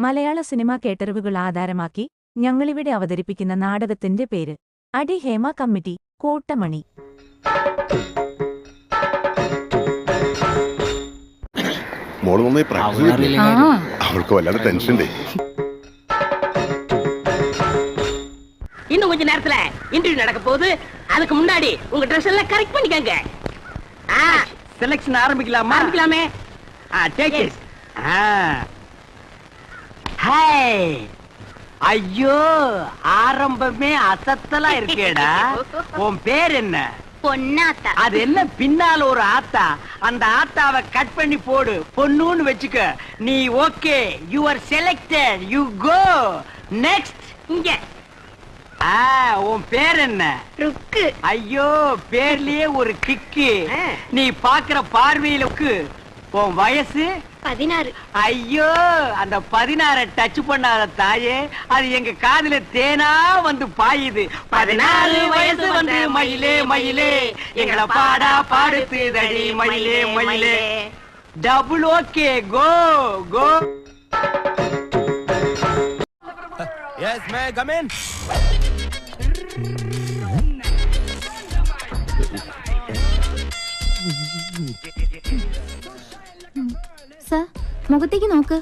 മലയാള cinema കേട്ടറിവുകൾ ആധാരമാക്കി ഞങ്ങളിവിടെ അവതരിപ്പിക്കുന്ന നാടകത്തിന്റെ പേര് അടി ഹേമ കമ്മിറ്റി കോട്ടമണി. മോള് നന്നായി പ്രാക്ടീസ് ചെയ്തില്ലേ? അവൾക്ക് വല്ലാതെ ടെൻഷൻ. இன்னும் கொஞ்ச நேரத்துல இன்டர்வியூ நடக்க போகுது. அதுக்கு முன்னாடி உங்க ட்ரெஸ் எல்லாம் கரெக்ட் பண்ணிக்கங்க. செலக்ஷன் ஆரம்பிக்கலாமா? ஆரம்பிக்கலாமே. Take it. ஹாய். ஐயோ, ஆரம்பமே அசத்தலா இருக்கேடா. உன் பேர் என்ன? பொன்னாத்தா. அது என்ன பின்னால ஒரு ஆத்தா? அந்த ஆத்தாவை கட் பண்ணி போடு, பொண்ணுன்னு வெச்சுக்க. நீ okay, you are selected, you go. Next. இங்க. உன் பேர் என்ன? ருக்கு. ஐயோ, பேர்லயே ஒரு கிக்கு. நீ பாக்குற பார்வையிலுக்கு. உன் வயசு 16. ஐயோ, அந்த 16 டச் பண்ணாத தாயே, அது எங்க காதுல தேனா வந்து பாயுது. 14 வயசு வந்து மயிலே மயிலே எங்களை பாடா பாடுத்துதடி மயிலே மயிலே. Double okay, go go. Yes, may I come in? Sir, മുഖത്തേക്ക് നോക്ക്.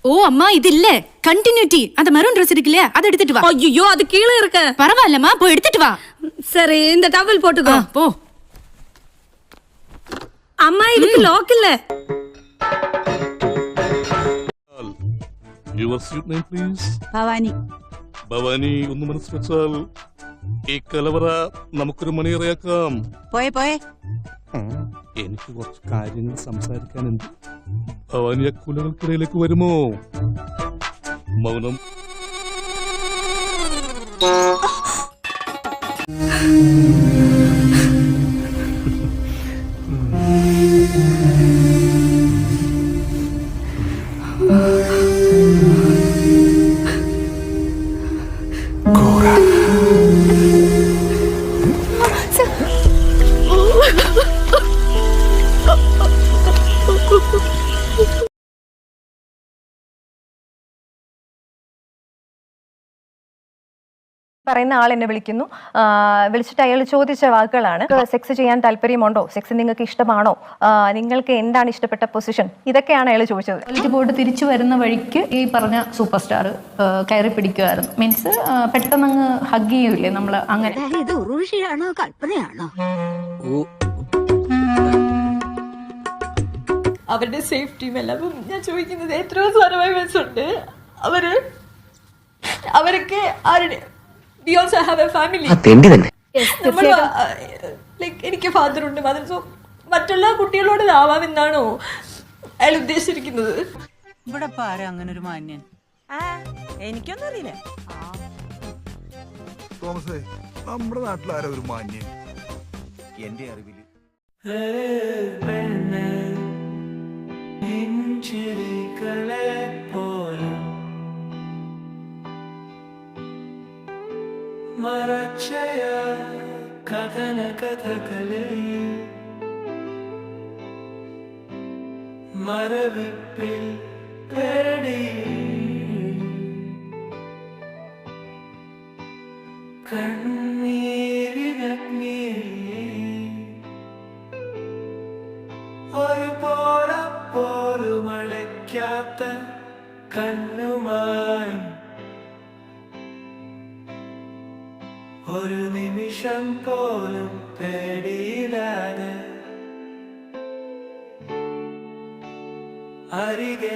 ஓ அம்மா, இது இல்ல கண்டினியூட்டி. அந்த மெரூன் ட்ரெஸ் இருக்குல்ல, அதை எடுத்துட்டு வா. ஐயோ, அது கீழே இருக்கு. பரவாயில்லம்மா, போய் எடுத்துட்டு வா. சரி, இந்த டவல் போட்டுக்கோ. போ. அம்மா, இதுக்கு லாக் இல்ல. Your sweet name, please. Bhavani. Bhavani, ഒന്ന് മനസ്സ് വെച്ചാൽ ഈ കലവറ നമുക്കൊരു മണിയറയാക്കാം. പോയെ. എനിക്ക് കുറച്ച് കാര്യങ്ങൾ സംസാരിക്കാനുണ്ട്. ഭവാനി ആ കുലകൾക്കിടയിലേക്ക് വരുമോ? മൗനം. പറയുന്ന ആൾ എന്നെ വിളിച്ചിട്ട് അയാൾ ചോദിച്ച വാക്കുകളാണ്. സെക്സ് ചെയ്യാൻ താല്പര്യമുണ്ടോ, സെക്സ് നിങ്ങൾക്ക് ഇഷ്ടമാണോ, നിങ്ങൾക്ക് എന്താണ് ഇഷ്ടപ്പെട്ട പൊസിഷൻ, ഇതൊക്കെയാണ് അയാൾ ചോദിച്ചത്. കോളേജ് പോയിട്ട് തിരിച്ചു വരുന്ന വഴിക്ക് ഈ പറഞ്ഞ സൂപ്പർ സ്റ്റാർ കയറി പിടിക്കുമായിരുന്നു. മീൻസ് പെട്ടെന്ന് അങ്ങ് ഹഗ് ചെയ്യൂലേ നമ്മൾ, അങ്ങനെ. ഇത് ഉറുഷിയാണോ കൽപ്പനയാണോ? അവരുടെ സേഫ്റ്റിയും എല്ലാം ഞാൻ ചോദിക്കുന്നത്. എത്രയോ സർവൈവേഴ്സ് ഉണ്ട്. അവരൊക്കെ we also have a family. എനിക്ക് ഫാദർ ഉണ്ട്, മദർ. സോ മറ്റുള്ള കുട്ടികളോട് ഇതാവാമെന്നാണോ അയാൾ ഉദ്ദേശിച്ചിരിക്കുന്നത്? ഇവിടെ പാരാ അങ്ങനെ ഒരു മാന്യൻ? എനിക്കൊന്നും അറിയില്ല. തോമസേ, നമ്മുടെ നാട്ടിലാരാ ഒരു മാന്യൻ? എന്റെ അറിവില് മറച്ചയ കഥന കഥകളിൽ മരവിപ്പിൽ പെരടി കണ്ണീരിനഗ്നി ഒരു പോലും അടയ്ക്കാത്ത കണ്ണുമായി ഒരു നിമിഷം പോലും പേടിയില്ലാതെ അരികെ